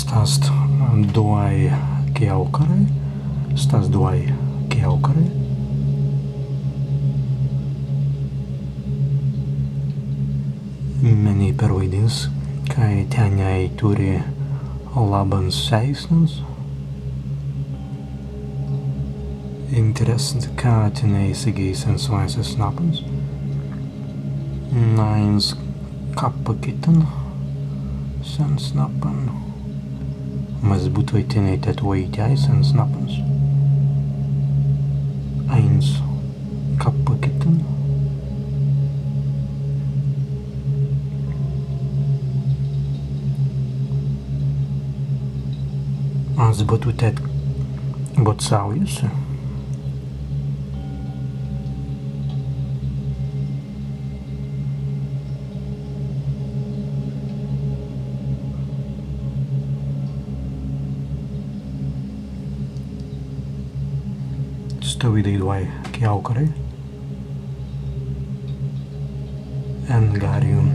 Stas Dwāi kjāukarai. Stas Dwāi kjāukarai. Many pervaidins, kai tenai turi labans seisnus. Interessant, kā tenai įsigijusens vaisas snapans. Nains kappakitan sen snapan. Mas būtu tenai tetoītjai sen snapans. Eins kappakitan. Az būtu tēt būt saujusi. Stāvidī Dwāi kjāukarai. En gārium.